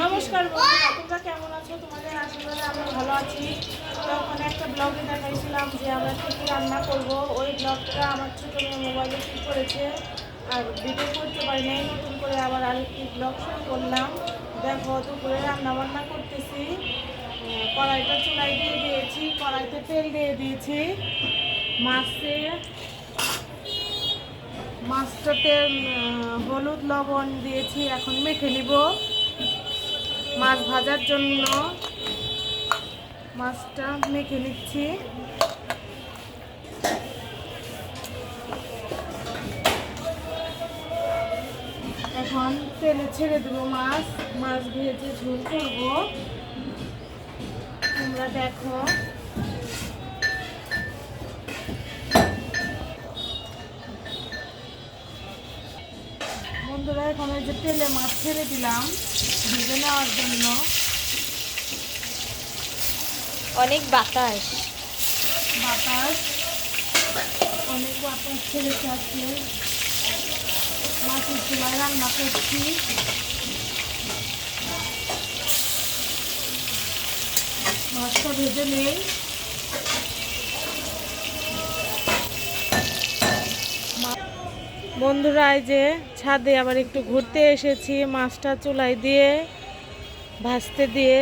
নমস্কার বন্ধুরা, তোমরা কেমন আছো? তোমাদের আশীর্বাদে আমরা ভালো আছি। তো ওখানে একটা ব্লগে দেখাইছিলাম যে আমরা কী কী রান্না করবো। ওই ব্লগটা আমার ছোটো মেয়ে মোবাইলে ঠিক করেছে, আর ভিডিও করতে পারি নাই। নতুন করে আবার আরেকটি ব্লগ শুরু করলাম। দেখো, দুপুরে রান্না বান্না করতেছি। কড়াইটা চুলায় দিয়ে দিয়েছি, কড়াইতে তেল দিয়ে দিয়েছি। মাছটাতে হলুদ লবণ দিয়েছি, এখন মেখে নিব। মাছ ভাজার জন্য মাছটা মেখে নিচ্ছি। এখন তেলে ছেড়ে দেবো মাছ ভেজে ঝোল করবো। তোমরা দেখো, বন্ধুরা, এখন এই যে তেলে মাছ ছেড়ে দিলাম ভেজে নেওয়ার জন্য। অনেক বাতাস ছেড়েছে আজকে। মাছের চুলায় রান্না করছি। মাছটা ভেজে নেই। বন্ধুরা, এই যে ছাদে আবার একটু ঘুরতে এসেছি। মাছটা চুলায় দিয়ে ভাজতে দিয়ে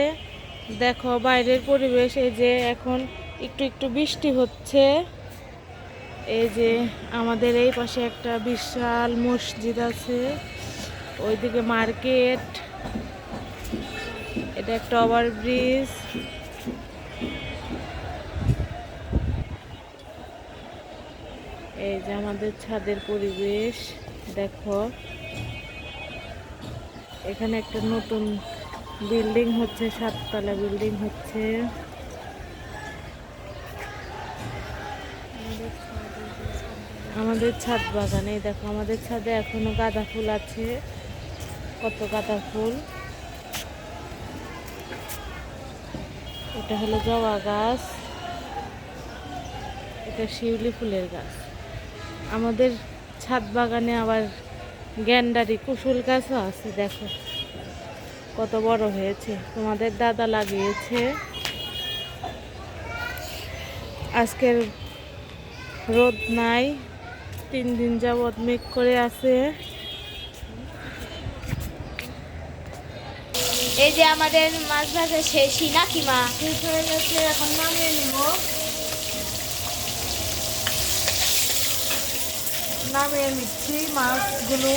দেখো বাইরের পরিবেশ। এই যে এখন একটু একটু বৃষ্টি হচ্ছে। এই যে আমাদের এই পাশে একটা বিশাল মসজিদ আছে, ওইদিকে মার্কেট, এটা একটা ওভারব্রিজ। এই যে আমাদের ছাদের পরিবেশ দেখো। এখানে একটা নতুন বিল্ডিং হচ্ছে, 7 তলা বিল্ডিং হচ্ছে। আমাদের ছাদ বাগানে দেখো, আমাদের ছাদে এখনো গাঁদা ফুল আছে, কত গাঁদা ফুল। এটা হলো জবা গাছ, এটা শিউলি ফুলের গাছ। আমাদের ছাদ বাগানে আবার গ্যান্ডারি কুশুল গাছও আছে, দেখো কত বড় হয়েছে। তোমাদের দাদা লাগিয়েছে। আজকের রোদ নাই, 3 দিন যাবৎ মেঘ করে আছে। এই যে আমাদের মাছ ভাজা শেষই নাকি মা? শেষ হয়ে গেছে, এখন নামিয়ে নিব। নামিয়ে নিচ্ছি মাছগুলো।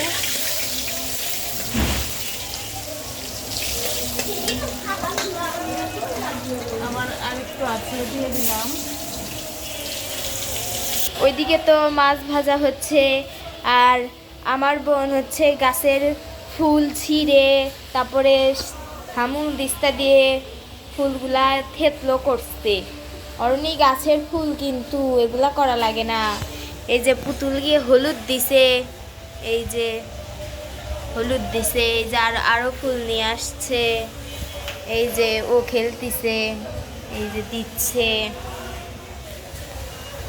আমার আরেকটু আছে, দিয়ে দিলাম। ওইদিকে তো মাছ ভাজা হচ্ছে, আর আমার বোন হচ্ছে গাছের ফুল ছিঁড়ে তারপরে হামুল দিস্তা দিয়ে ফুলগুলা থেতলো করছে। অরুণী গাছের ফুল কিন্তু এগুলা করা লাগে না। এই যে পুতুল গিয়ে হলুদ দিছে, এই যে হলুদ দিছে, এই যে আরো ফুল নিয়ে আসছে। এই যে ও খেলতিছে, এই যে দিচ্ছে।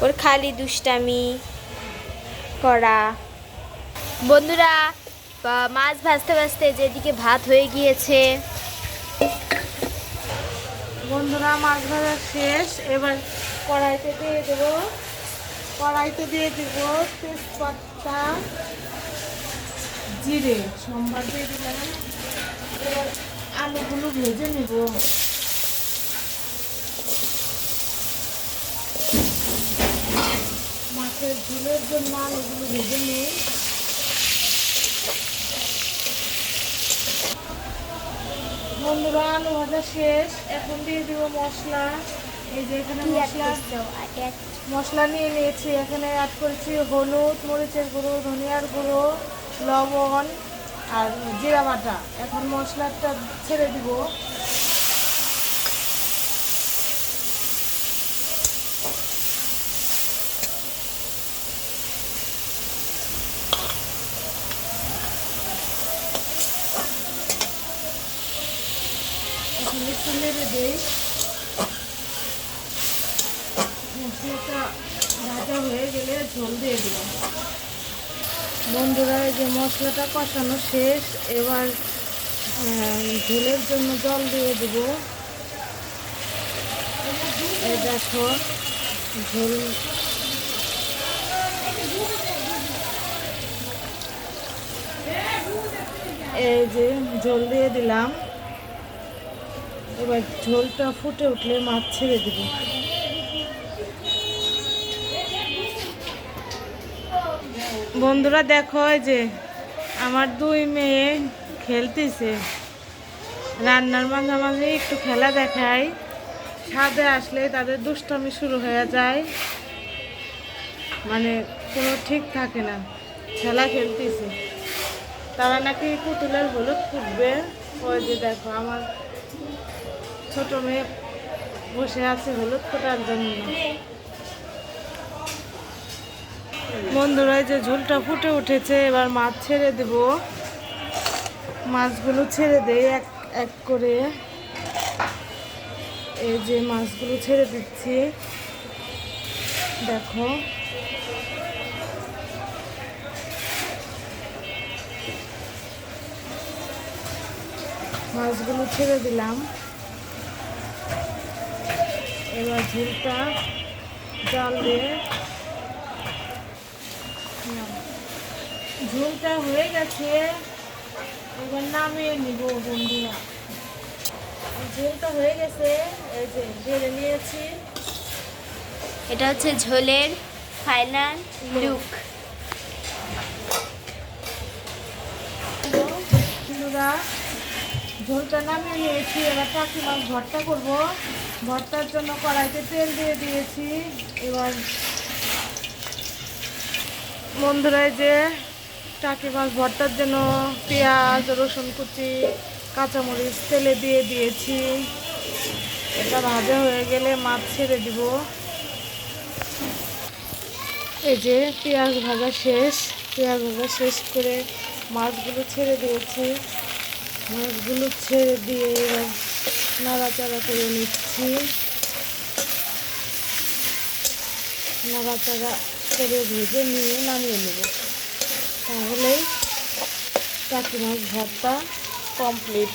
ওর খালি দুষ্টামি করা। বন্ধুরা, মাছ ভাজতে ভাজতে যেদিকে ভাত হয়ে গিয়েছে। বন্ধুরা, মাছ ভাজা শেষ। এবার কড়াইতে দিয়ে দেবো তেজপাতা, জিরে, সম্বার দিয়ে দিলাম। এবার আলুগুলো ভেজে নেব। মাছের ঝোলের জন্য আলুগুলো ভেজে নিই। বন্ধুরা, আলু ভাজা শেষ। এখন দিয়ে দিব মশলা। এই যে এখানে মশলা নিয়ে নিয়েছি। এখানে অ্যাড করেছি হলুদ, মরিচের গুঁড়ো, ধনিয়ার গুঁড়ো, লবণ আর জিরা বাটা। এখন মশলাটা ছেড়ে দিব। এখন একটু নেড়ে দিই। মশলাটা ভাজা হয়ে গেলে ঝোল দিয়ে দিলাম। বন্ধুরা, এই যে মশলাটা কষানো শেষ। এবার ঝোলের জন্য জল দিয়ে দেবো। এই দেখো ঝোল এই যে ঝোল দিয়ে দিলাম। এবার ঝোলটা ফুটে উঠলে মাছ ছেড়ে দেব। বন্ধুরা দেখো এই যে আমার দুই মেয়ে খেলতেছে। রান্নার মাঝামাঝি একটু খেলা দেখায়, ছাদে আসলে তাদের দুষ্টামি শুরু হয়ে যায়, মানে কোনো ঠিক থাকে না। খেলা খেলতেছে, তারা নাকি পুতুলের হলুদ ফুটবে। ওই যে দেখো আমার ছোট মেয়ে বসে আছে হলুদ ফোটার জন্য। বন্ধুরা এই যে ঝোলটা ফুটে উঠেছে, এবার মাছ ছেড়ে দেব। মাছগুলো ছেড়ে দেই এক এক করে। এই যে মাছগুলো ছেড়ে দিচ্ছি, দেখো মাছগুলো ছেড়ে দিলাম। এবার ঝোলটা জাল দিয়ে ঝোলটা হয়ে গেছে, এবার নামিয়ে নিব বন্ধুরা। ঝোলটা হয়ে গেছে, এই যে ঢেলে নিয়েছি। এটা হচ্ছে ঝোলের ফাইনাল লুক। বন্ধুরা ঝোলটা নামিয়ে নিয়েছি, এবার টাকি মাছ ভর্তা করব। ভর্তার জন্য কড়াইতে তেল দিয়ে দিয়েছি। এবার বন্ধুরা এই যে টাকি মাছ ভর্তার জন্য পেঁয়াজ, রসুন কুচি, কাঁচামরিচ তেলে দিয়ে দিয়েছি। এটা ভাজা হয়ে গেলে মাছ ছেড়ে দিব। এই যে পেঁয়াজ ভাজা শেষ, পেঁয়াজ ভাজা শেষ করে মাছগুলো ছেড়ে দিয়েছি। মাছগুলো ছেড়ে দিয়ে এবার নাড়াচাড়া করে নিচ্ছি। নাড়াচাড়া করে ভেজে নিয়ে নামিয়ে নেব, তাহলেই টাকি মাছ ভর্তা কমপ্লিট।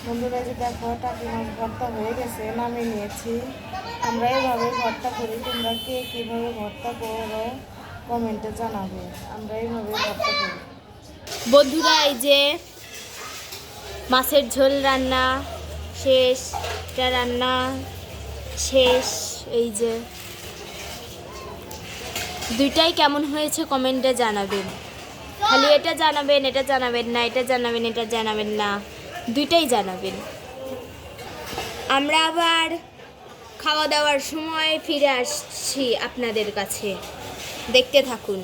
বন্ধুরা যে দেখো টাকি মাছ ভর্তা হয়ে গেছে, নামিয়ে নিয়েছি। আমরা এইভাবে ভর্তা করি, তোমরা কে কীভাবে ভর্তা করো কমেন্টে জানাবে। আমরা এইভাবে ভর্তা করি। বন্ধুরা এই যে মাছের ঝোল রান্না শেষ, এটা রান্না শেষ। এই যে দুইটাই কেমন হয়েছে কমেন্টে জানাবেন। খালি এটা জানাবেন, এটা জানাবেন না, এটা জানাবেন, এটা জানাবেন না, দুইটাই জানাবেন। আমরা আবার খাওয়া দাওয়ার সময় ফিরে আসছি আপনাদের কাছে, দেখতে থাকুন।